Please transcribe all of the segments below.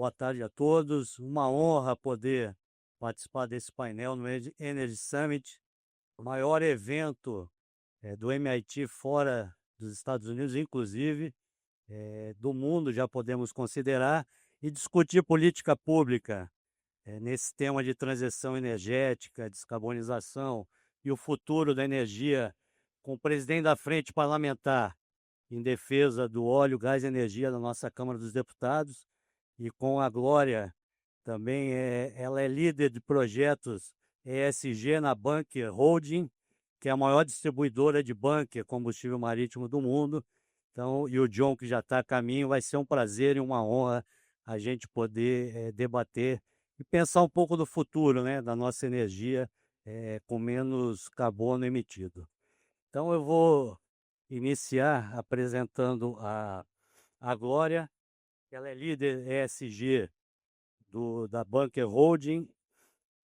boa tarde a todos. Uma honra poder participar desse painel no Energy Summit, o maior evento do MIT fora dos Estados Unidos, inclusive do mundo, já podemos considerar, e discutir política pública nesse tema de transição energética, descarbonização e o futuro da energia, com o presidente da Frente Parlamentar em defesa do óleo, gás e energia da nossa Câmara dos Deputados, e com a Glória também, ela é líder de projetos ESG na Bunker Holding, que é a maior distribuidora de bunker, combustível marítimo do mundo. Então, e o John, que já está a caminho, vai ser um prazer e uma honra a gente poder debater e pensar um pouco do futuro, né, da nossa energia com menos carbono emitido. Então, eu vou iniciar apresentando a Glória. Ela é líder ESG da Bunker Holding,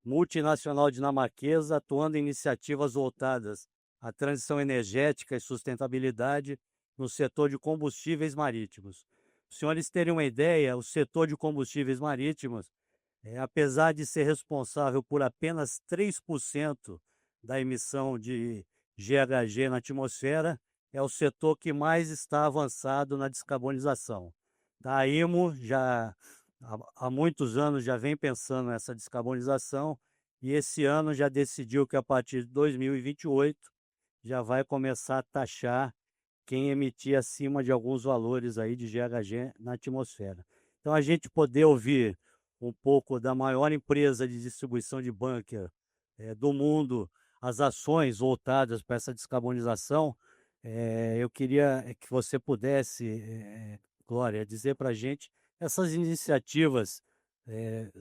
multinacional dinamarquesa, atuando em iniciativas voltadas à transição energética e sustentabilidade no setor de combustíveis marítimos. Para os senhores terem uma ideia, o setor de combustíveis marítimos, apesar de ser responsável por apenas 3% da emissão de GHG na atmosfera, é o setor que mais está avançado na descarbonização. A IMO já há muitos anos já vem pensando nessa descarbonização e esse ano já decidiu que a partir de 2028 já vai começar a taxar quem emitir acima de alguns valores aí de GHG na atmosfera. Então a gente poder ouvir um pouco da maior empresa de distribuição de bunker do mundo, as ações voltadas para essa descarbonização, eu queria que você pudesse, Glória, dizer para a gente essas iniciativas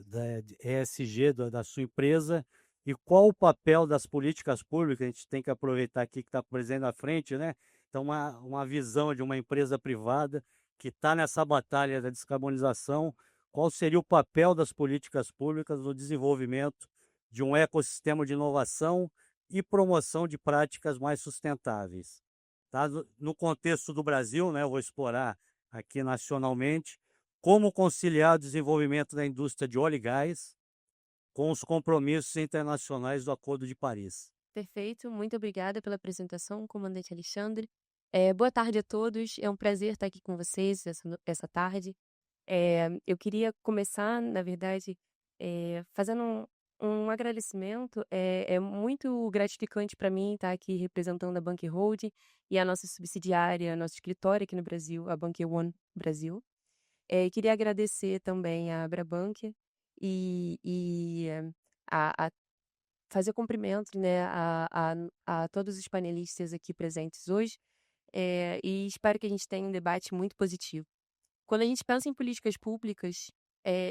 da de ESG da sua empresa e qual o papel das políticas públicas. A gente tem que aproveitar aqui que está presente na frente, né? Então, uma visão de uma empresa privada que está nessa batalha da descarbonização, qual seria o papel das políticas públicas no desenvolvimento de um ecossistema de inovação e promoção de práticas mais sustentáveis. Tá? No contexto do Brasil, né, eu vou explorar aqui nacionalmente, como conciliar o desenvolvimento da indústria de óleo e gás com os compromissos internacionais do Acordo de Paris. Perfeito, muito obrigada pela apresentação, comandante Alexandre. Boa tarde a todos, é um prazer estar aqui com vocês essa tarde. Eu queria começar, na verdade, fazendo um agradecimento. É muito gratificante para mim estar aqui representando a Bunker Holding e a nossa subsidiária, nosso escritório aqui no Brasil, a Bunker One Brasil. Queria agradecer também a Abrabanker e a fazer cumprimentos, né, a todos os panelistas aqui presentes hoje, e espero que a gente tenha um debate muito positivo. Quando a gente pensa em políticas públicas,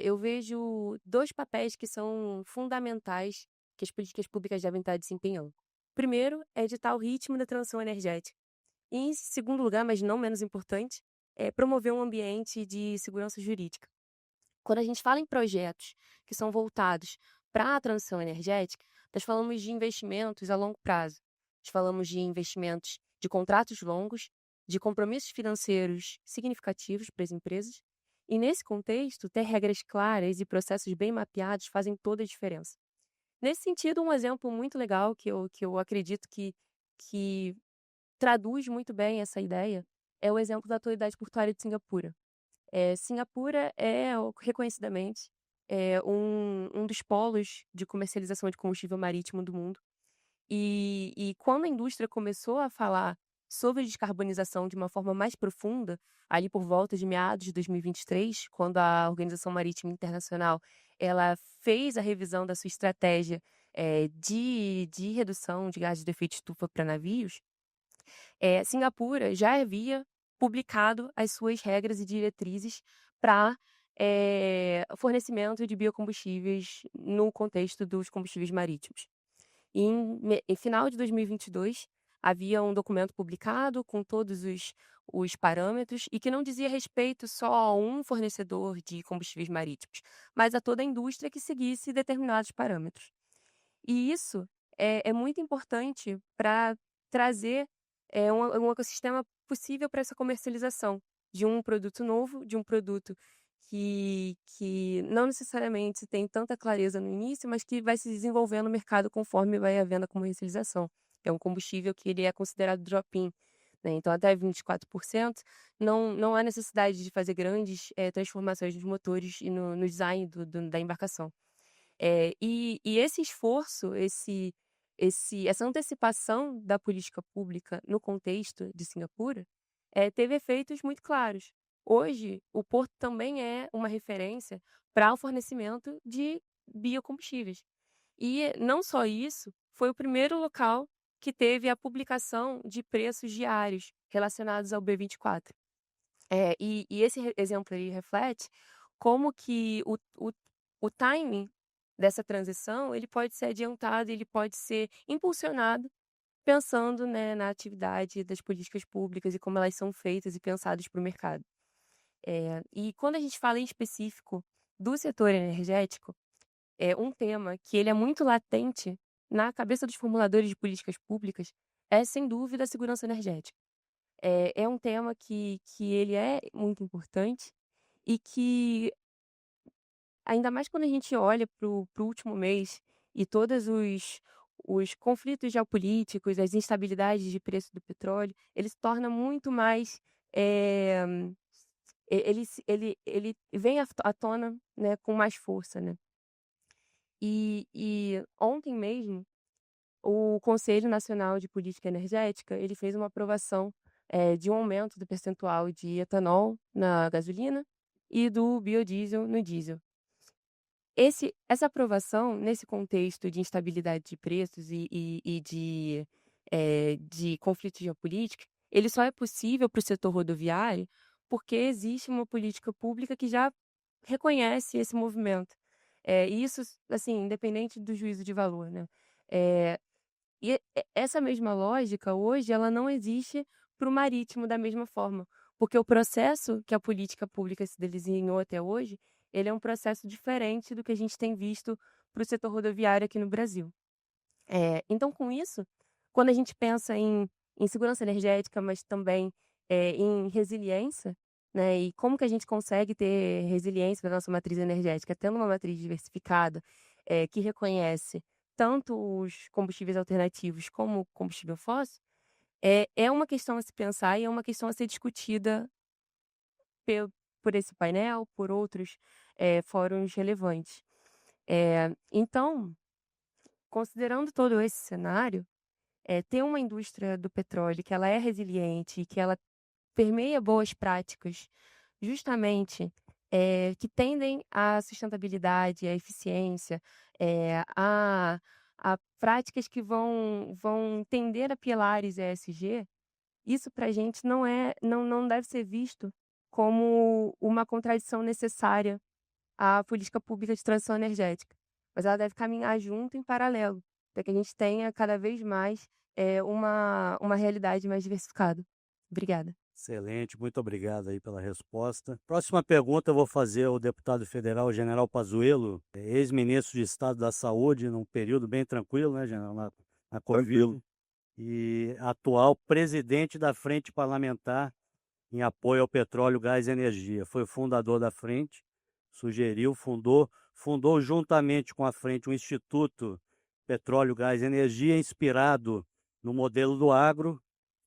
eu vejo 2 papéis que são fundamentais que as políticas públicas devem estar desempenhando. Primeiro é ditar o ritmo da transição energética. E em segundo lugar, mas não menos importante, é promover um ambiente de segurança jurídica. Quando a gente fala em projetos que são voltados para a transição energética, nós falamos de investimentos a longo prazo. Nós falamos de investimentos de contratos longos, de compromissos financeiros significativos para as empresas. E nesse contexto, ter regras claras e processos bem mapeados fazem toda a diferença. Nesse sentido, um exemplo muito legal que eu acredito que traduz muito bem essa ideia é o exemplo da Autoridade Portuária de Singapura. Singapura é reconhecidamente um dos polos de comercialização de combustível marítimo do mundo. E quando a indústria começou a falar sobre descarbonização de uma forma mais profunda, ali por volta de meados de 2023, quando a Organização Marítima Internacional ela fez a revisão da sua estratégia de redução de gases de efeito estufa para navios, Singapura já havia publicado as suas regras e diretrizes para fornecimento de biocombustíveis no contexto dos combustíveis marítimos. Em final de 2022, havia um documento publicado com todos os parâmetros e que não dizia respeito só a um fornecedor de combustíveis marítimos, mas a toda a indústria que seguisse determinados parâmetros. E isso é muito importante para trazer um ecossistema possível para essa comercialização de um produto novo, de um produto que não necessariamente tem tanta clareza no início, mas que vai se desenvolvendo no mercado conforme vai havendo a comercialização. É um combustível que ele é considerado drop-in, né, então até 24% não há necessidade de fazer grandes, transformações nos motores e no design da embarcação. E esse esforço, essa antecipação da política pública no contexto de Cingapura, teve efeitos muito claros. Hoje, o porto também é uma referência para o fornecimento de biocombustíveis. E não só isso, foi o primeiro local que teve a publicação de preços diários relacionados ao B24. E esse exemplo aí reflete como que o timing dessa transição, ele pode ser adiantado, ele pode ser impulsionado pensando, né, na atividade das políticas públicas e como elas são feitas e pensadas para o mercado. E quando a gente fala em específico do setor energético, é um tema que ele é muito latente na cabeça dos formuladores de políticas públicas, é sem dúvida a segurança energética. É um tema que ele é muito importante e que, ainda mais quando a gente olha para o último mês e todos os conflitos geopolíticos, as instabilidades de preço do petróleo, ele se torna muito mais, eh, ele vem à tona, né, com mais força, né. E ontem mesmo, o Conselho Nacional de Política Energética, ele fez uma aprovação, de um aumento do percentual de etanol na gasolina e do biodiesel no diesel. Essa aprovação, nesse contexto de instabilidade de preços e de conflitos geopolíticos, ele só é possível para o setor rodoviário, porque existe uma política pública que já reconhece esse movimento. E isso, assim, independente do juízo de valor, né. Eh, essa mesma lógica, hoje, ela não existe para o marítimo da mesma forma, porque o processo que a política pública se desenhou até hoje, ele é um processo diferente do que a gente tem visto para o setor rodoviário aqui no Brasil. Então, com isso, quando a gente pensa em segurança energética, mas também, em resiliência, né, e como que a gente consegue ter resiliência da nossa matriz energética, tendo uma matriz diversificada, que reconhece tanto os combustíveis alternativos como o combustível fóssil, é uma questão a se pensar e é uma questão a ser discutida por esse painel, por outros, fóruns relevantes. Então, considerando todo esse cenário, ter uma indústria do petróleo que ela é resiliente e que ela permeia boas práticas, justamente, que tendem à sustentabilidade, à eficiência, a práticas que vão tender a pilares ESG, isso para a gente não deve ser visto como uma contradição necessária à política pública de transição energética, mas ela deve caminhar junto em paralelo, para que a gente tenha cada vez mais, uma realidade mais diversificada. Obrigada. Excelente, muito obrigado aí pela resposta. Próxima pergunta eu vou fazer ao deputado federal General Pazuello, ex-ministro de Estado da Saúde, num período bem tranquilo, né, General, na Covid, e atual presidente da Frente Parlamentar em apoio ao petróleo, gás e energia. Foi o fundador da frente, fundou juntamente com a frente um Instituto Petróleo, Gás e Energia, inspirado no modelo do agro,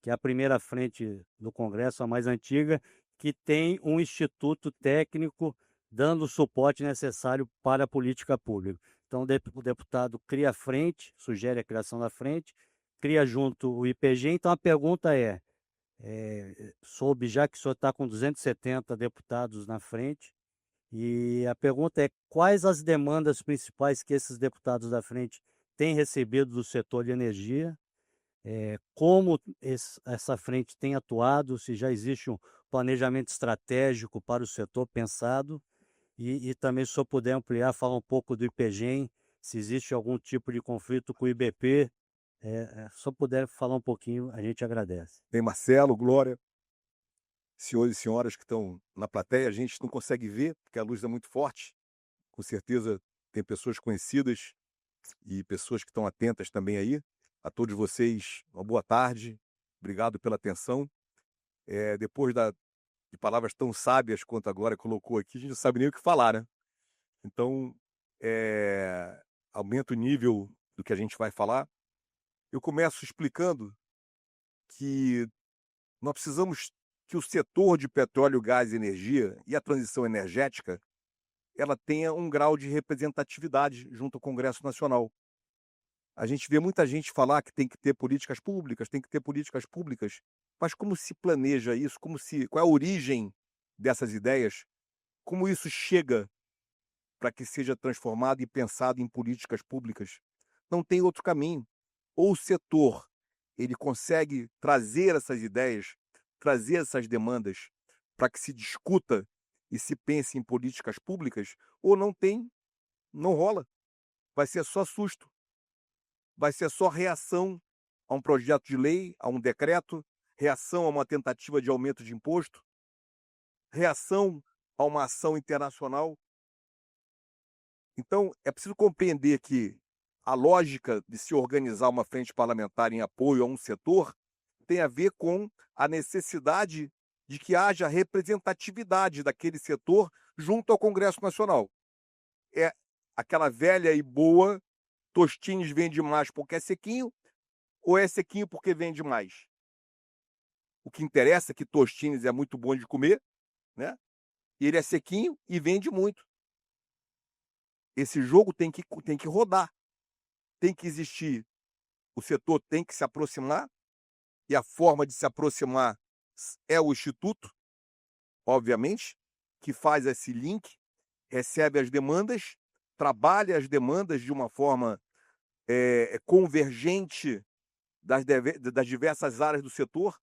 que é a primeira frente do Congresso, a mais antiga, que tem um instituto técnico dando o suporte necessário para a política pública. Então, o deputado cria a frente, sugere a criação da frente, cria junto o IPG. Então, a pergunta soube já que o senhor está com 270 deputados na frente, e a pergunta é: quais as demandas principais que esses deputados da frente têm recebido do setor de energia? Como essa frente tem atuado, se já existe um planejamento estratégico para o setor pensado, e também se o senhor puder ampliar, falar um pouco do IPGEM, se existe algum tipo de conflito com o IBP, se o senhor puder falar um pouquinho, a gente agradece. Tem Marcelo, Glória, senhores e senhoras que estão na plateia, a gente não consegue ver, porque a luz é muito forte. Com certeza tem pessoas conhecidas e pessoas que estão atentas também aí. A todos vocês, uma boa tarde, obrigado pela atenção. Depois de palavras tão sábias quanto a Glória colocou aqui, a gente não sabe nem o que falar, né? Então, aumenta o nível do que a gente vai falar. Eu começo explicando que nós precisamos que o setor de petróleo, gás e energia e a transição energética, ela tenha um grau de representatividade junto ao Congresso Nacional. A gente vê muita gente falar que tem que ter políticas públicas, tem que ter políticas públicas, mas como se planeja isso? Qual é a origem dessas ideias? Como isso chega para que seja transformado e pensado em políticas públicas? Não tem outro caminho. Ou o setor ele consegue trazer essas ideias, trazer essas demandas para que se discuta e se pense em políticas públicas, ou não rola. Vai ser só susto. Vai ser só reação a um projeto de lei, a um decreto, reação a uma tentativa de aumento de imposto, reação a uma ação internacional. Então, é preciso compreender que a lógica de se organizar uma frente parlamentar em apoio a um setor tem a ver com a necessidade de que haja representatividade daquele setor junto ao Congresso Nacional. É aquela velha e boa: Tostines vende mais porque é sequinho, ou é sequinho porque vende mais? O que interessa é que Tostines é muito bom de comer, né? Ele é sequinho e vende muito. Esse jogo tem que rodar, tem que existir. O setor tem que se aproximar, e a forma de se aproximar é o Instituto, obviamente, que faz esse link, recebe as demandas, trabalha as demandas de uma forma convergente das diversas áreas do setor,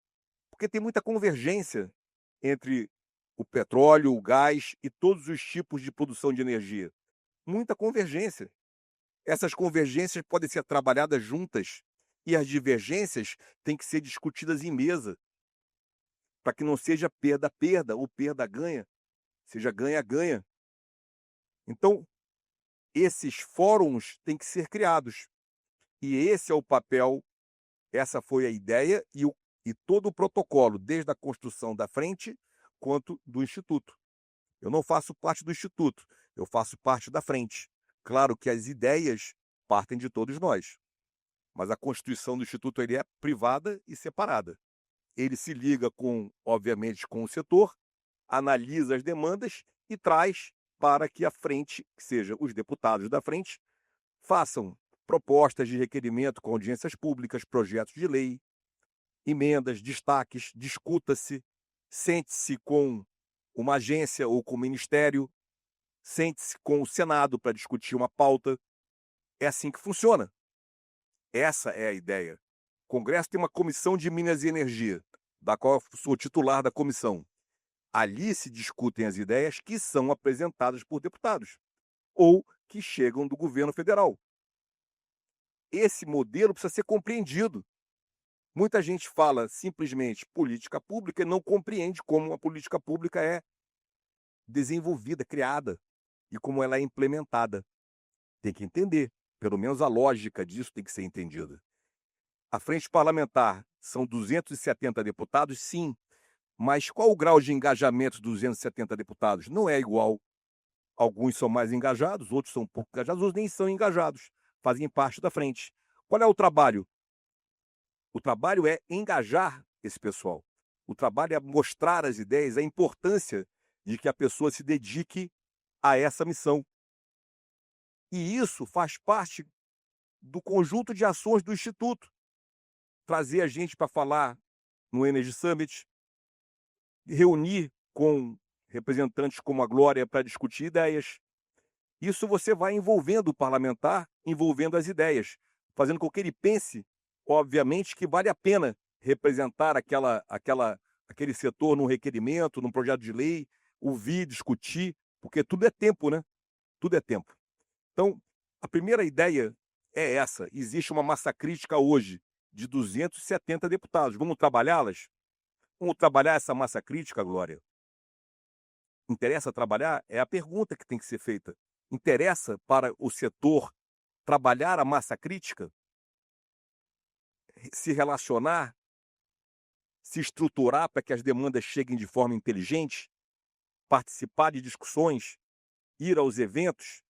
porque tem muita convergência entre o petróleo, o gás e todos os tipos de produção de energia. Muita convergência. Essas convergências podem ser trabalhadas juntas e as divergências têm que ser discutidas em mesa, para que não seja perda-perda ou perda-ganha, seja ganha-ganha. Então, esses fóruns têm que ser criados. E esse é o papel, essa foi a ideia e todo o protocolo, desde a construção da frente quanto do Instituto. Eu não faço parte do Instituto, eu faço parte da frente. Claro que as ideias partem de todos nós, mas a constituição do Instituto ele é privada e separada. Ele se liga obviamente, com o setor, analisa as demandas e traz para que a frente, que seja os deputados da frente, façam propostas de requerimento com audiências públicas, projetos de lei, emendas, destaques, discuta-se, sente-se com uma agência ou com o ministério, sente-se com o Senado para discutir uma pauta. É assim que funciona. Essa é a ideia. O Congresso tem uma comissão de Minas e Energia, da qual eu sou titular da comissão. Ali se discutem as ideias que são apresentadas por deputados ou que chegam do governo federal. Esse modelo precisa ser compreendido. Muita gente fala simplesmente política pública e não compreende como a política pública é desenvolvida, criada e como ela é implementada. Tem que entender, pelo menos a lógica disso tem que ser entendida. A frente parlamentar são 270 deputados, sim, mas qual o grau de engajamento dos 270 deputados? Não é igual. Alguns são mais engajados, outros são pouco engajados, outros nem são engajados, fazem parte da frente. Qual é o trabalho? O trabalho é engajar esse pessoal. O trabalho é mostrar as ideias, a importância de que a pessoa se dedique a essa missão. E isso faz parte do conjunto de ações do Instituto. Trazer a gente para falar no Energy Summit, reunir com representantes como a Glória para discutir ideias. Isso você vai envolvendo o parlamentar, envolvendo as ideias, fazendo com que ele pense, obviamente, que vale a pena representar aquele setor num requerimento, num projeto de lei, ouvir, discutir, porque tudo é tempo, né? Tudo é tempo. Então, a primeira ideia é essa. Existe uma massa crítica hoje de 270 deputados. Vamos trabalhá-las? Vamos trabalhar essa massa crítica, Glória? Interessa trabalhar? É a pergunta que tem que ser feita. Interessa para o setor trabalhar a massa crítica? Se relacionar? se estruturar para que as demandas cheguem de forma inteligente, participar de discussões, ir aos eventos.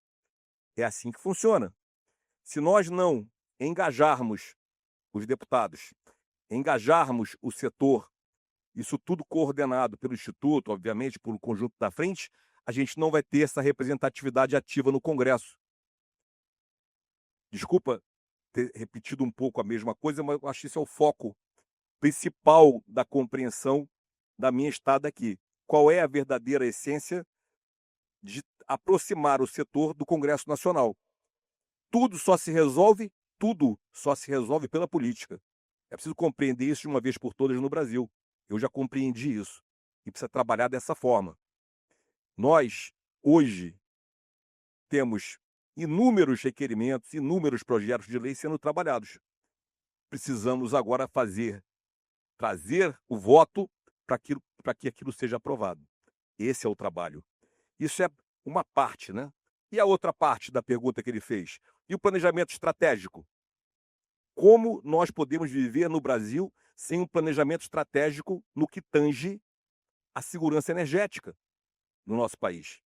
É assim que funciona. Se nós não engajarmos os deputados, engajarmos o setor, isso tudo coordenado pelo Instituto, obviamente, pelo conjunto da frente, a gente não vai ter essa representatividade ativa no Congresso. Desculpa ter repetido um pouco a mesma coisa, mas eu acho que esse é o foco principal da compreensão da minha estada aqui. Qual é a verdadeira essência de aproximar o setor do Congresso Nacional? Tudo só se resolve pela política. É preciso compreender isso de uma vez por todas no Brasil. Eu já compreendi isso e precisa trabalhar dessa forma. Nós, hoje, temos inúmeros requerimentos, inúmeros projetos de lei sendo trabalhados. Precisamos agora trazer o voto para que aquilo seja aprovado. Esse é o trabalho. Isso é uma parte, né? E a outra parte da pergunta que ele fez? E o planejamento estratégico? Como nós podemos viver no Brasil sem um planejamento estratégico no que tange a segurança energética no nosso país?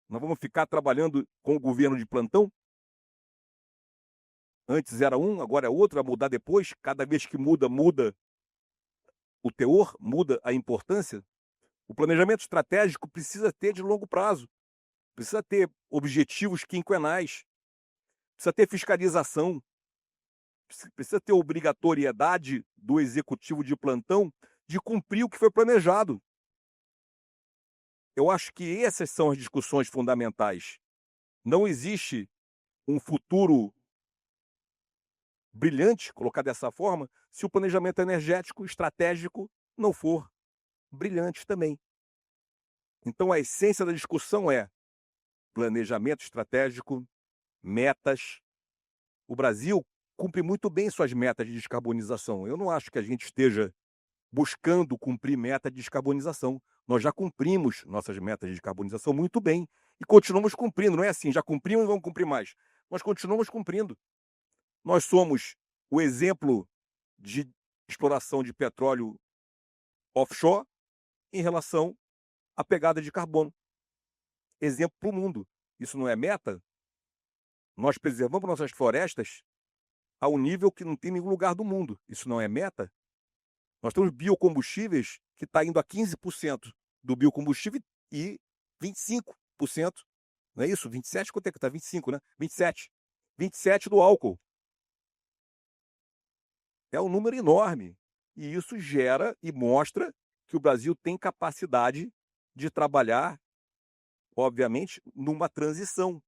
Nós vamos ficar trabalhando com o governo de plantão? Antes era um, agora é outro, vai mudar depois. Cada vez que muda o teor, muda a importância. O planejamento estratégico precisa ter de longo prazo, precisa ter objetivos quinquenais, precisa ter fiscalização, precisa ter obrigatoriedade do executivo de plantão de cumprir o que foi planejado. Eu acho que essas são as discussões fundamentais. Não existe um futuro brilhante, colocar dessa forma, se o planejamento energético estratégico não for brilhante também. Então a essência da discussão é planejamento estratégico, metas. O Brasil cumpre muito bem suas metas de descarbonização. Eu não acho que a gente esteja buscando cumprir meta de descarbonização. Nós já cumprimos nossas metas de descarbonização muito bem e continuamos cumprindo. Não é assim, já cumprimos e vamos cumprir mais. Nós continuamos cumprindo. Nós somos o exemplo de exploração de petróleo offshore em relação à pegada de carbono. Exemplo para o mundo. Isso não é meta? Nós preservamos nossas florestas a um nível que não tem em nenhum lugar do mundo. Isso não é meta? Nós temos biocombustíveis que está indo a 15% do biocombustível e 25%, não é isso? 27, quanto é que está? 25, né? 27. 27 do álcool. É um número enorme. E isso gera e mostra que o Brasil tem capacidade de trabalhar, obviamente, numa transição.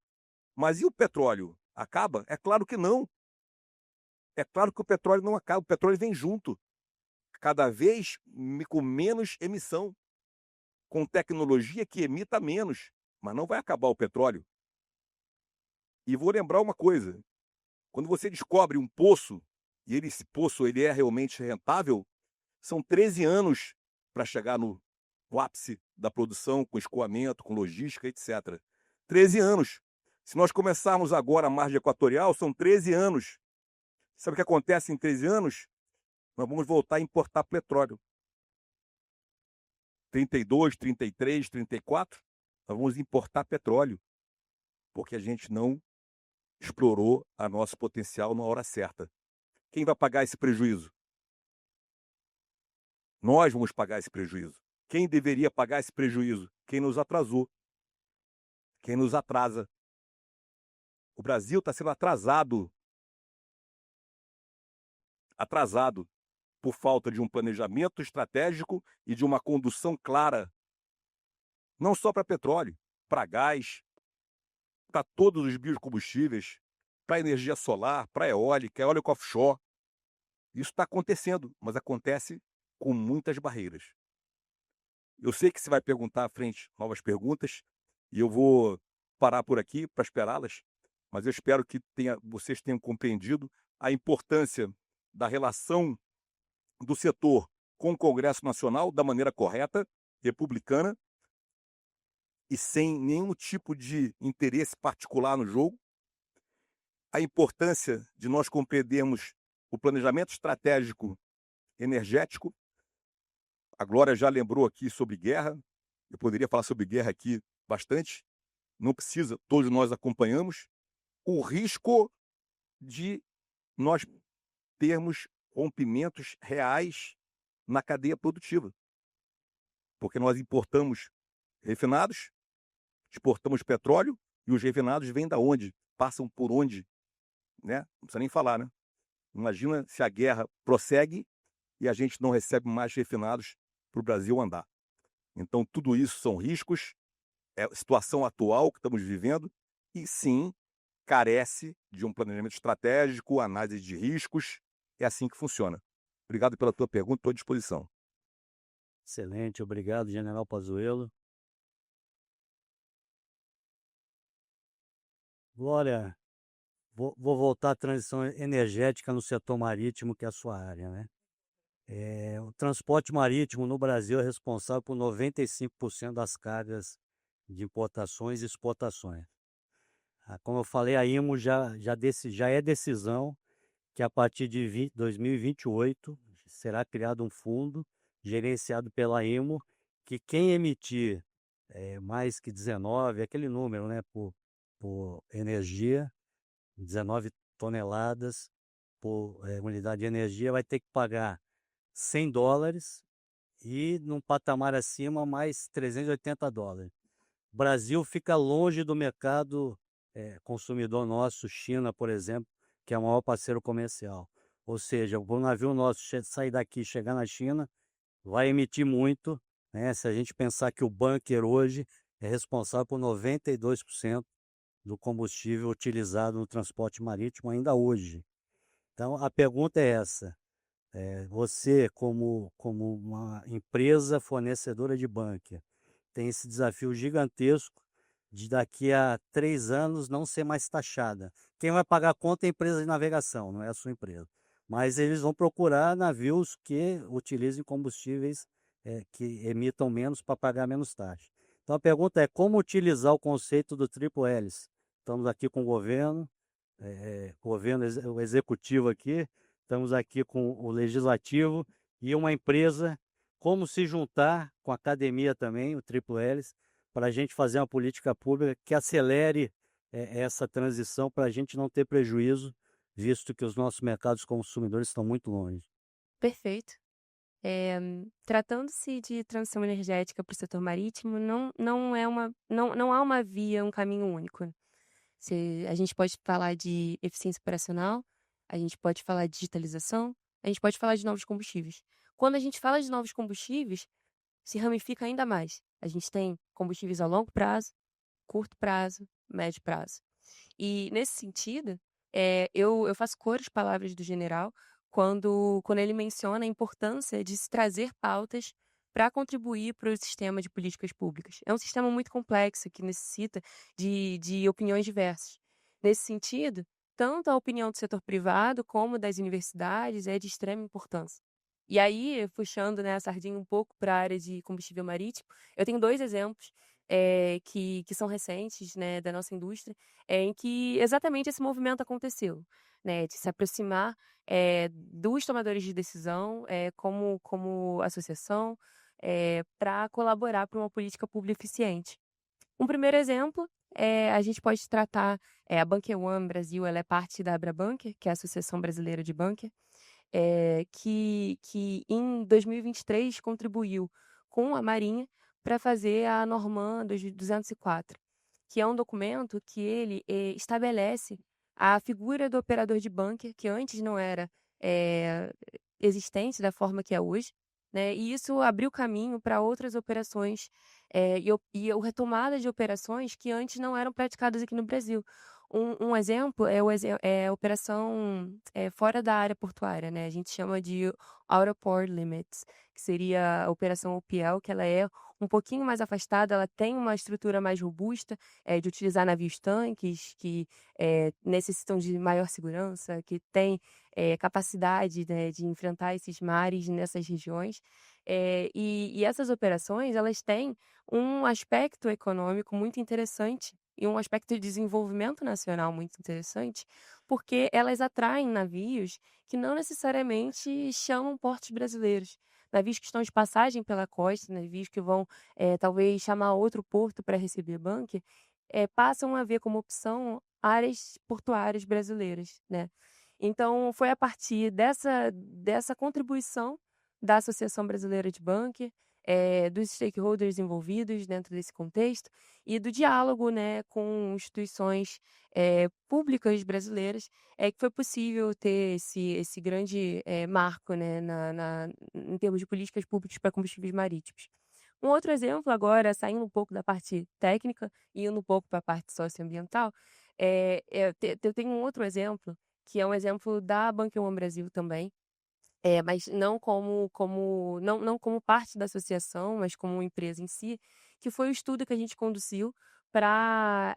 Mas e o petróleo? Acaba? É claro que não. É claro que o petróleo não acaba. O petróleo vem junto. Cada vez com menos emissão. Com tecnologia que emita menos. Mas não vai acabar o petróleo. E vou lembrar uma coisa. Quando você descobre um poço, e esse poço ele é realmente rentável, são 13 anos para chegar no ápice da produção, com escoamento, com logística, etc. 13 anos. Se nós começarmos agora a margem equatorial, são 13 anos. Sabe o que acontece em 13 anos? Nós vamos voltar a importar petróleo. 32, 33, 34, nós vamos importar petróleo, porque a gente não explorou a nosso potencial na hora certa. Quem vai pagar esse prejuízo? Nós vamos pagar esse prejuízo. Quem deveria pagar esse prejuízo? Quem nos atrasou. Quem nos atrasa. O Brasil está sendo atrasado por falta de um planejamento estratégico e de uma condução clara, não só para petróleo, para gás, para todos os biocombustíveis, para energia solar, para eólica offshore. Isso está acontecendo, mas acontece com muitas barreiras. Eu sei que você vai perguntar à frente novas perguntas e eu vou parar por aqui para esperá-las, mas eu espero que vocês tenham compreendido a importância da relação do setor com o Congresso Nacional da maneira correta, republicana, e sem nenhum tipo de interesse particular no jogo. A importância de nós compreendermos o planejamento estratégico energético. A Glória já lembrou aqui sobre guerra, eu poderia falar sobre guerra aqui bastante, não precisa, todos nós acompanhamos. O risco de nós termos rompimentos reais na cadeia produtiva, porque nós importamos refinados, exportamos petróleo e os refinados vêm da onde? Passam por onde? Né? Não precisa nem falar, né? Imagina se a guerra prossegue e a gente não recebe mais refinados para o Brasil andar. Então, tudo isso são riscos, é a situação atual que estamos vivendo, e sim, carece de um planejamento estratégico, análise de riscos, é assim que funciona. Obrigado pela tua pergunta, estou à disposição. Excelente, obrigado, General Pazuello. Glória, vou voltar à transição energética no setor marítimo, que é a sua área, né? O transporte marítimo no Brasil é responsável por 95% das cargas de importações e exportações. Como eu falei, a IMO já é decisão que a partir de 2028 será criado um fundo gerenciado pela IMO, que quem emitir mais que 19, aquele número, né, por energia, 19 toneladas por unidade de energia, vai ter que pagar $100 e num patamar acima mais $380. O Brasil fica longe do mercado consumidor nosso, China, por exemplo, que é o maior parceiro comercial. Ou seja, o navio nosso sair daqui e chegar na China, vai emitir muito, né? Se a gente pensar que o bunker hoje é responsável por 92% do combustível utilizado no transporte marítimo ainda hoje. Então, a pergunta é essa. Você, como uma empresa fornecedora de bunker, tem esse desafio gigantesco de daqui a 3 anos não ser mais taxada. Quem vai pagar a conta é a empresa de navegação, não é a sua empresa. Mas eles vão procurar navios que utilizem combustíveis que emitam menos para pagar menos taxa. Então a pergunta é como utilizar o conceito do triplo hélice. Estamos aqui com o governo, o executivo aqui, estamos aqui com o legislativo e uma empresa, como se juntar com a academia também, o triplo hélice, para a gente fazer uma política pública que acelere essa transição para a gente não ter prejuízo, visto que os nossos mercados consumidores estão muito longe. Perfeito. Tratando-se de transição energética para o setor marítimo, não há uma via, um caminho único. A gente pode falar de eficiência operacional, a gente pode falar de digitalização, a gente pode falar de novos combustíveis. Quando a gente fala de novos combustíveis, se ramifica ainda mais. A gente tem combustíveis a longo prazo, curto prazo, médio prazo. E, nesse sentido, eu faço coro às palavras do general quando ele menciona a importância de se trazer pautas para contribuir para o sistema de políticas públicas. É um sistema muito complexo que necessita de opiniões diversas. Nesse sentido, tanto a opinião do setor privado como das universidades é de extrema importância. E aí, puxando, né, a sardinha um pouco para a área de combustível marítimo, eu tenho 2 exemplos que são recentes, né, da nossa indústria, em que exatamente esse movimento aconteceu, né, de se aproximar dos tomadores de decisão como associação para colaborar para uma política pública eficiente. Um primeiro exemplo a gente pode tratar a Bunker One Brasil, ela é parte da Abrabanker, que é a Associação Brasileira de Bunker, que em 2023 contribuiu com a Marinha para fazer a Norman 204, que é um documento que ele estabelece a figura do operador de bunker, que antes não era existente da forma que é hoje, né? E isso abriu caminho para outras operações e a retomada de operações que antes não eram praticadas aqui no Brasil. Um exemplo é a operação fora da área portuária, né? A gente chama de Out of Port Limits, que seria a operação OPL, que ela é um pouquinho mais afastada, ela tem uma estrutura mais robusta de utilizar navios tanques que necessitam de maior segurança, que tem capacidade, né, de enfrentar esses mares nessas regiões. E essas operações, elas têm um aspecto econômico muito interessante e um aspecto de desenvolvimento nacional muito interessante, porque elas atraem navios que não necessariamente chamam portos brasileiros. Navios que estão de passagem pela costa, navios que vão, talvez chamar outro porto para receber bunker, passam a ver como opção áreas portuárias brasileiras, né. Então foi a partir dessa contribuição da Associação Brasileira de Bunker, dos stakeholders envolvidos dentro desse contexto e do diálogo, né, com instituições, públicas brasileiras, que foi possível ter esse grande, marco, né, em termos de políticas públicas para combustíveis marítimos. Um outro exemplo agora, saindo um pouco da parte técnica e indo um pouco para a parte socioambiental, eu tenho um outro exemplo, que é um exemplo da Bank One Brasil também, mas não como parte da associação, mas como empresa em si, que foi o estudo que a gente conduziu para,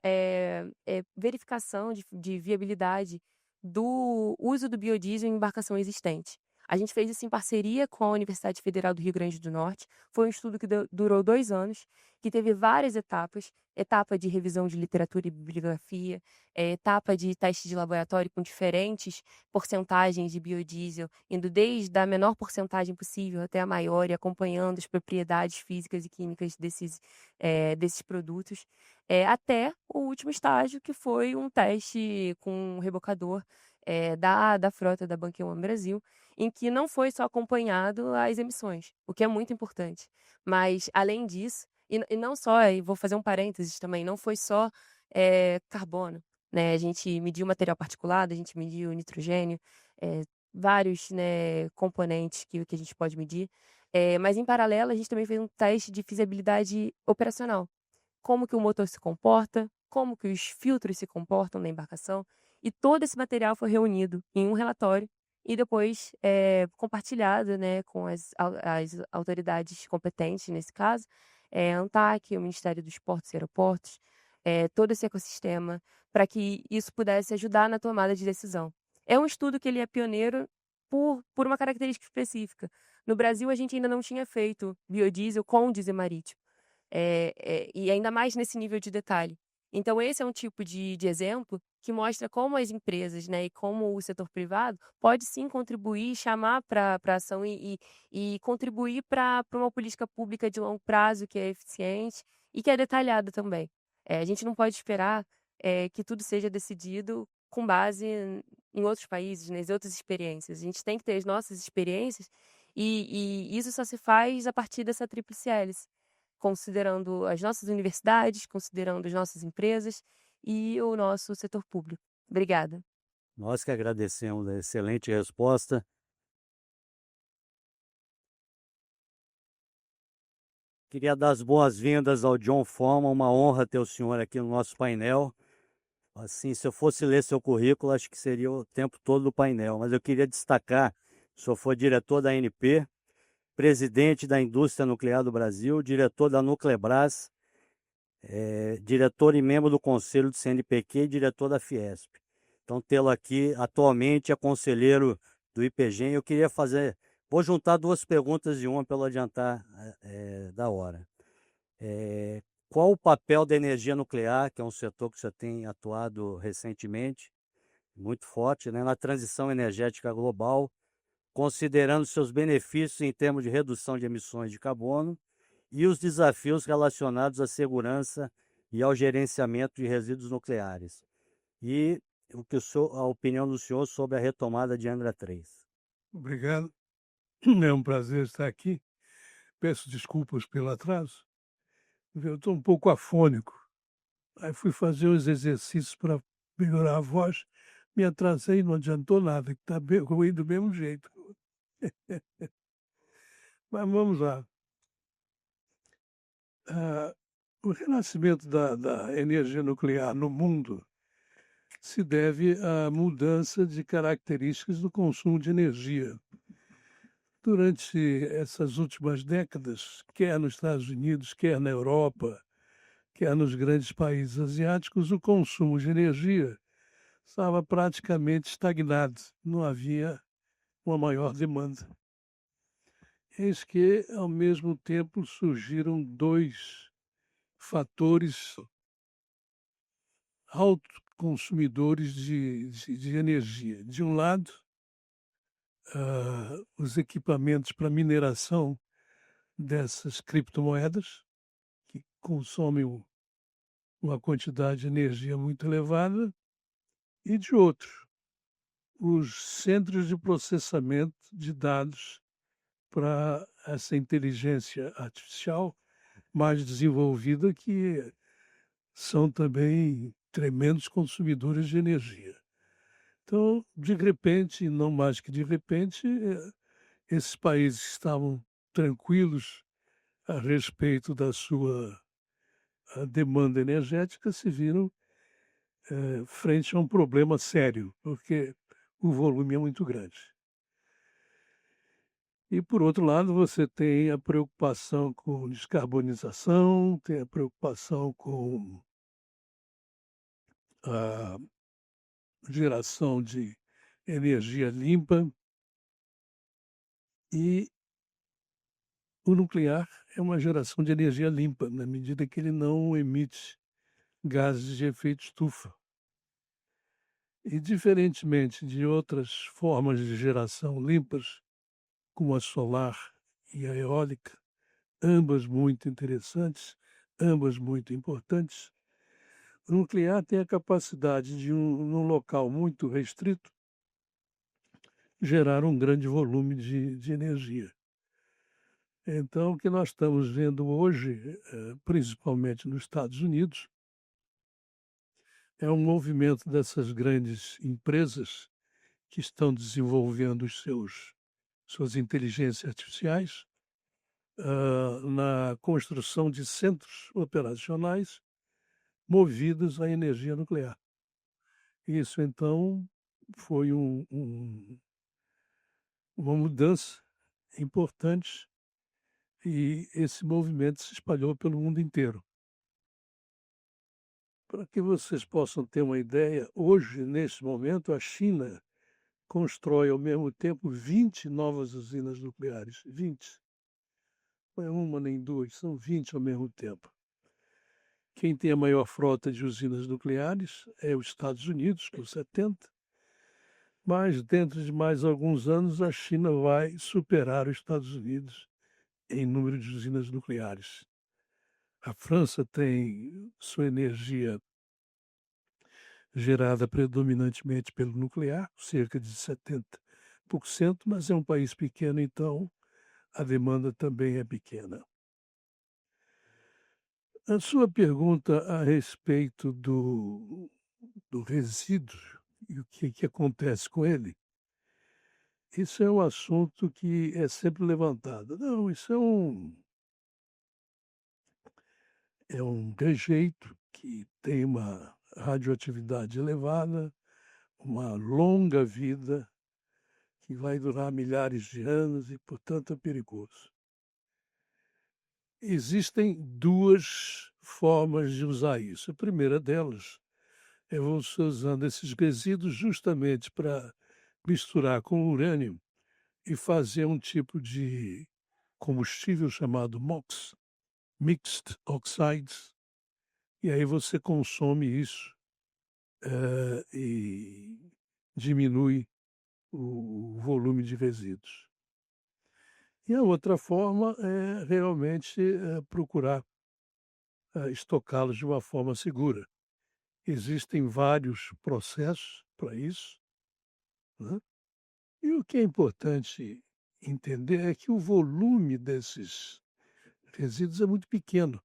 verificação de viabilidade do uso do biodiesel em embarcação existente. A gente fez isso em parceria com a Universidade Federal do Rio Grande do Norte. Foi um estudo que durou 2 anos, que teve várias etapas: etapa de revisão de literatura e bibliografia, etapa de teste de laboratório com diferentes porcentagens de biodiesel, indo desde a menor porcentagem possível até a maior e acompanhando as propriedades físicas e químicas desses produtos, até o último estágio, que foi um teste com um rebocador, da frota da Bank One Brasil, em que não foi só acompanhado as emissões, o que é muito importante. Mas, além disso, e não só, e vou fazer um parênteses também, não foi só, carbono, né, a gente mediu material particulado, a gente mediu nitrogênio, eh, vários, né, componentes que a gente pode medir, mas em paralelo a gente também fez um teste de feasibilidade operacional. Como que o motor se comporta, como que os filtros se comportam na embarcação, e todo esse material foi reunido em um relatório e depois, compartilhado, né, com as autoridades competentes nesse caso, a ANTAQ, o Ministério dos Portos e Aeroportos, todo esse ecossistema, para que isso pudesse ajudar na tomada de decisão. É um estudo que ele é pioneiro por uma característica específica. No Brasil, a gente ainda não tinha feito biodiesel com diesel marítimo, e ainda mais nesse nível de detalhe. Então esse é um tipo de exemplo que mostra como as empresas, né, e como o setor privado pode sim contribuir, chamar para ação e contribuir para uma política pública de longo prazo que é eficiente e que é detalhada também. A gente não pode esperar, que tudo seja decidido com base em outros países, né, em outras experiências. A gente tem que ter as nossas experiências e isso só se faz a partir dessa tríplice hélice, considerando as nossas universidades, considerando as nossas empresas e o nosso setor público. Obrigada. Nós que agradecemos a excelente resposta. Queria dar as boas-vindas ao John Forman, uma honra ter o senhor aqui no nosso painel. Assim, se eu fosse ler seu currículo, acho que seria o tempo todo do painel, mas eu queria destacar: o senhor foi diretor da ANP, presidente da Indústria Nuclear do Brasil, diretor da Nuclebras, diretor e membro do Conselho do CNPq e diretor da Fiesp. Então, tê-lo aqui atualmente é conselheiro do IPGEM. Eu queria vou juntar duas perguntas em uma pelo adiantar da hora. Qual o papel da energia nuclear, que é um setor que você tem atuado recentemente, muito forte, né, na transição energética global, considerando seus benefícios em termos de redução de emissões de carbono e os desafios relacionados à segurança e ao gerenciamento de resíduos nucleares? E a opinião do senhor sobre a retomada de Angra 3. Obrigado. É um prazer estar aqui. Peço desculpas pelo atraso. Eu estou um pouco afônico. Aí fui fazer os exercícios para melhorar a voz, me atrasei, não adiantou nada, que está ruim do mesmo jeito. Mas vamos lá. O renascimento da energia nuclear no mundo se deve à mudança de características do consumo de energia. Durante essas últimas décadas, quer nos Estados Unidos, quer na Europa, quer nos grandes países asiáticos, o consumo de energia estava praticamente estagnado, não havia uma maior demanda. Eis que, ao mesmo tempo, surgiram dois fatores autoconsumidores de energia. De um lado, os equipamentos para mineração dessas criptomoedas, que consomem uma quantidade de energia muito elevada, e de outro, os centros de processamento de dados para essa inteligência artificial mais desenvolvida, que são também tremendos consumidores de energia. Então, de repente, não mais que de repente, esses países estavam tranquilos a respeito da sua demanda energética, se viram frente a um problema sério, porque o volume é muito grande. E, por outro lado, você tem a preocupação com descarbonização, tem a preocupação com a geração de energia limpa, e o nuclear é uma geração de energia limpa, na medida que ele não emite gases de efeito estufa. E, diferentemente de outras formas de geração limpas, como a solar e a eólica, ambas muito interessantes, ambas muito importantes, o nuclear tem a capacidade de, num local muito restrito, gerar um grande volume de energia. Então, o que nós estamos vendo hoje, principalmente nos Estados Unidos, é um movimento dessas grandes empresas que estão desenvolvendo suas inteligências artificiais na construção de centros operacionais movidos à energia nuclear. Isso, então, foi uma mudança importante, e esse movimento se espalhou pelo mundo inteiro. Para que vocês possam ter uma ideia, hoje, neste momento, a China constrói ao mesmo tempo 20 novas usinas nucleares. 20. Não é uma nem duas, são 20 ao mesmo tempo. Quem tem a maior frota de usinas nucleares é os Estados Unidos, com 70, mas dentro de mais alguns anos a China vai superar os Estados Unidos em número de usinas nucleares. A França tem sua energia gerada predominantemente pelo nuclear, cerca de 70%, mas é um país pequeno, então a demanda também é pequena. A sua pergunta a respeito do resíduo e o que acontece com ele, isso é um assunto que é sempre levantado. Não, isso é um rejeito que tem uma radioatividade elevada, uma longa vida, que vai durar milhares de anos e, portanto, é perigoso. Existem duas formas de usar isso. A primeira delas é você usando esses resíduos justamente para misturar com o urânio e fazer um tipo de combustível chamado MOX, Mixed Oxides, e aí você consome isso e diminui o volume de resíduos. E a outra forma é realmente procurar estocá-los de uma forma segura. Existem vários processos para isso, né? E o que é importante entender é que o volume desses resíduos é muito pequeno.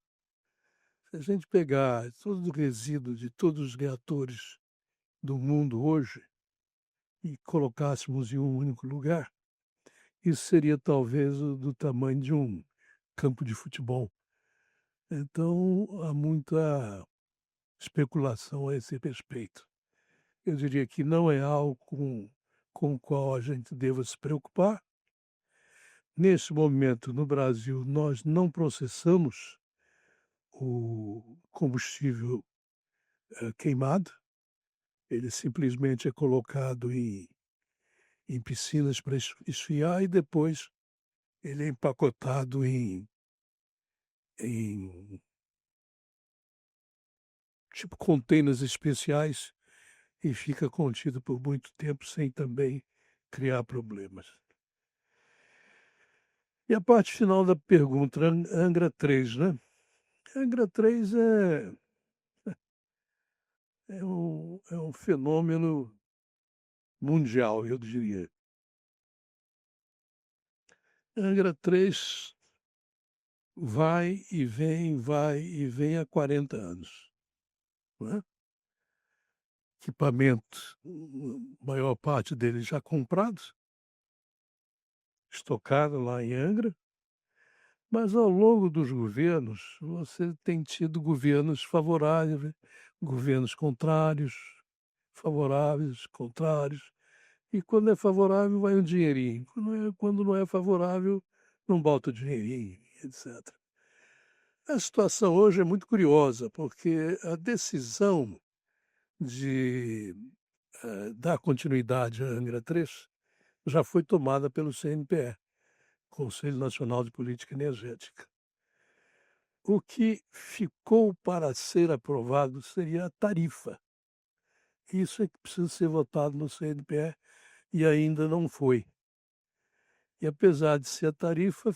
Se a gente pegar todo o resíduo de todos os reatores do mundo hoje e colocássemos em um único lugar, isso seria talvez do tamanho de um campo de futebol. Então, há muita especulação a esse respeito. Eu diria que não é algo com o qual a gente deva se preocupar. Nesse momento, no Brasil, nós não processamos o combustível queimado. Ele simplesmente é colocado em piscinas para esfriar e depois ele é empacotado em tipo containers especiais, e fica contido por muito tempo sem também criar problemas. E a parte final da pergunta, Angra 3, né? Angra 3 é um fenômeno mundial, eu diria. Angra 3 vai e vem há 40 anos. Não é? Equipamento, maior parte dele já comprado, estocado lá em Angra, mas ao longo dos governos, você tem tido governos favoráveis, governos contrários, favoráveis, contrários, e quando é favorável vai um dinheirinho, quando não é favorável não bota o dinheirinho, etc. A situação hoje é muito curiosa, porque a decisão de dar continuidade à Angra 3 já foi tomada pelo CNPE, Conselho Nacional de Política Energética. O que ficou para ser aprovado seria a tarifa. Isso é que precisa ser votado no CNPE e ainda não foi. E apesar de ser a tarifa,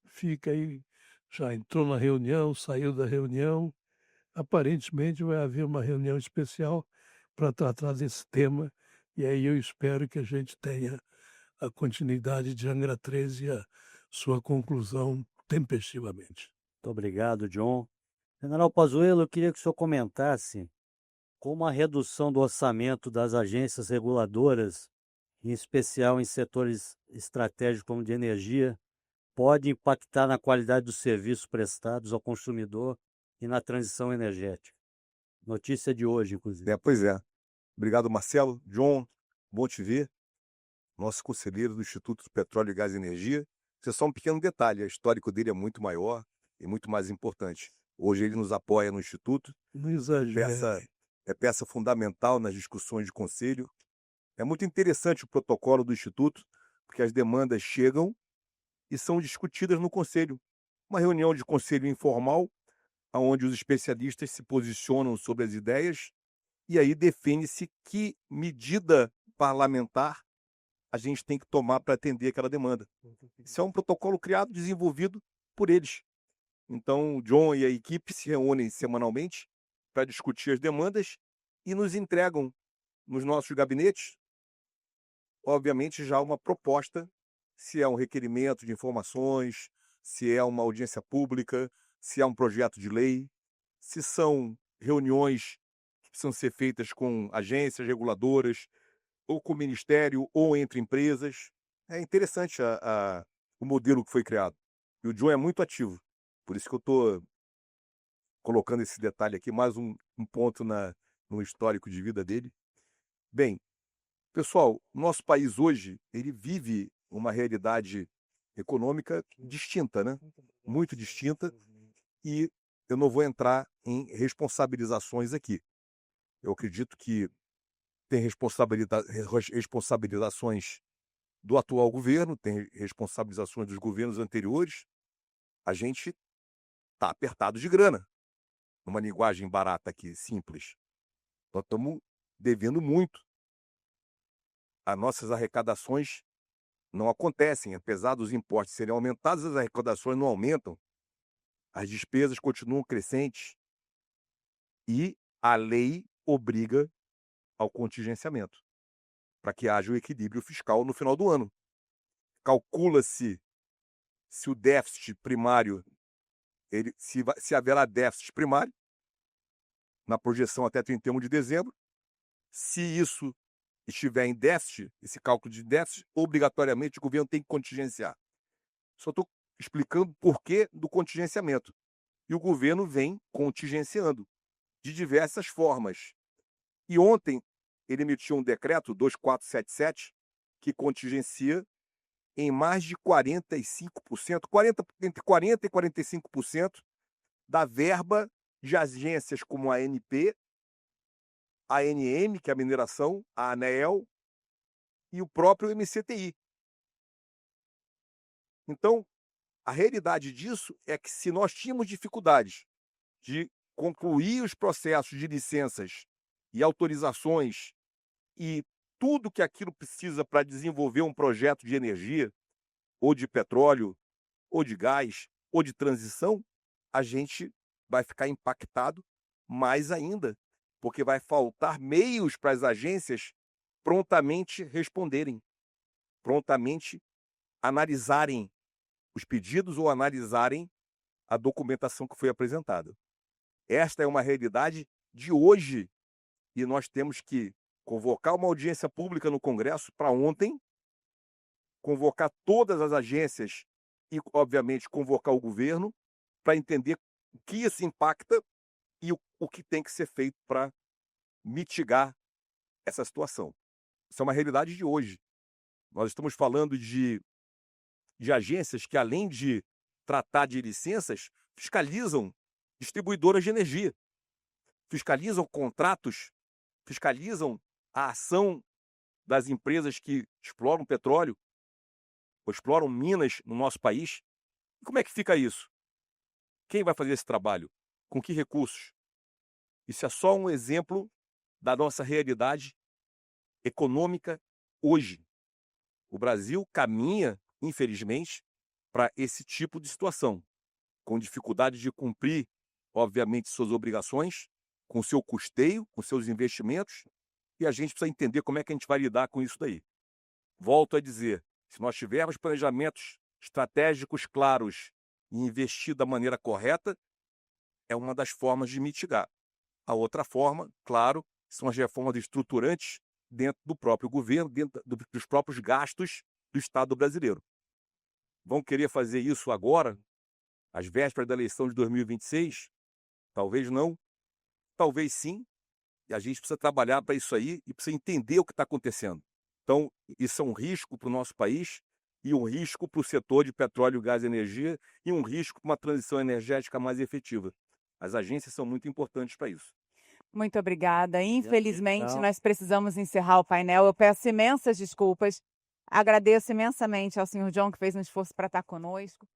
fica aí, já entrou na reunião, saiu da reunião. Aparentemente vai haver uma reunião especial para tratar desse tema, e aí eu espero que a gente tenha a continuidade de Angra 3 e a sua conclusão tempestivamente. Muito obrigado, John. General Pazuello, eu queria que o senhor comentasse como a redução do orçamento das agências reguladoras, em especial em setores estratégicos como de energia, pode impactar na qualidade dos serviços prestados ao consumidor e na transição energética. Notícia de hoje, inclusive. Pois é. Obrigado, Marcelo. John, bom te ver. Nosso conselheiro do Instituto de Petróleo, Gás e Energia. Isso é só um pequeno detalhe, o histórico dele é muito maior e muito mais importante. Hoje ele nos apoia no Instituto, Não exagere. é peça fundamental nas discussões de conselho. É muito interessante o protocolo do Instituto, porque as demandas chegam e são discutidas no conselho. Uma reunião de conselho informal, onde os especialistas se posicionam sobre as ideias e aí define-se que medida parlamentar a gente tem que tomar para atender aquela demanda. Isso é um protocolo criado, desenvolvido por eles. Então, o John e a equipe se reúnem semanalmente para discutir as demandas e nos entregam nos nossos gabinetes, obviamente, já uma proposta, se é um requerimento de informações, se é uma audiência pública, se é um projeto de lei, se são reuniões que precisam ser feitas com agências reguladoras, ou com o ministério, ou entre empresas. É interessante o modelo que foi criado. E o John é muito ativo. Por isso que eu estou colocando esse detalhe aqui, mais um ponto no histórico de vida dele. Bem, pessoal, nosso país hoje, ele vive uma realidade econômica distinta, né? Muito distinta, e eu não vou entrar em responsabilizações aqui. Eu acredito que tem responsabilizações do atual governo, tem responsabilizações dos governos anteriores. A gente está apertado de grana. Numa linguagem barata aqui, simples. Nós estamos devendo muito. As nossas arrecadações não acontecem. Apesar dos impostos serem aumentados, as arrecadações não aumentam. As despesas continuam crescentes. E a lei obriga ao contingenciamento, para que haja o equilíbrio fiscal no final do ano. Calcula-se se o déficit primário, se haverá déficit primário, na projeção até 31 de dezembro. Se isso estiver em déficit, esse cálculo de déficit, obrigatoriamente o governo tem que contingenciar. Só estou explicando o porquê do contingenciamento. E o governo vem contingenciando de diversas formas. E ontem ele emitiu um decreto 2477 que contingencia em mais de 45%, entre 40% e 45% da verba de agências como a ANP, a ANM, que é a mineração, a ANEEL e o próprio MCTI. Então, a realidade disso é que se nós tínhamos dificuldades de concluir os processos de licenças e autorizações e tudo que aquilo precisa para desenvolver um projeto de energia, ou de petróleo, ou de gás, ou de transição, a gente vai ficar impactado mais ainda, porque vai faltar meios para as agências prontamente responderem, prontamente analisarem os pedidos ou analisarem a documentação que foi apresentada. Esta é uma realidade de hoje e nós temos que convocar uma audiência pública no Congresso para ontem, convocar todas as agências e, obviamente, convocar o governo para entender o que isso impacta e o que tem que ser feito para mitigar essa situação. Isso é uma realidade de hoje. Nós estamos falando de agências que, além de tratar de licenças, fiscalizam distribuidoras de energia, fiscalizam contratos, fiscalizam a ação das empresas que exploram petróleo ou exploram minas no nosso país. E como é que fica isso? Quem vai fazer esse trabalho? Com que recursos? Isso é só um exemplo da nossa realidade econômica hoje. O Brasil caminha, infelizmente, para esse tipo de situação, com dificuldade de cumprir, obviamente, suas obrigações, com seu custeio, com seus investimentos, e a gente precisa entender como é que a gente vai lidar com isso daí. Volto a dizer, se nós tivermos planejamentos estratégicos claros e investir da maneira correta, é uma das formas de mitigar. A outra forma, claro, são as reformas estruturantes dentro do próprio governo, dentro dos próprios gastos do Estado brasileiro. Vão querer fazer isso agora, às vésperas da eleição de 2026? Talvez não, talvez sim, e a gente precisa trabalhar para isso aí e precisa entender o que está acontecendo. Então, isso é um risco para o nosso país e um risco para o setor de petróleo, gás e energia e um risco para uma transição energética mais efetiva. As agências são muito importantes para isso. Muito obrigada. Infelizmente, Não. nós precisamos encerrar o painel. Eu peço imensas desculpas. Agradeço imensamente ao senhor John, que fez um esforço para estar conosco.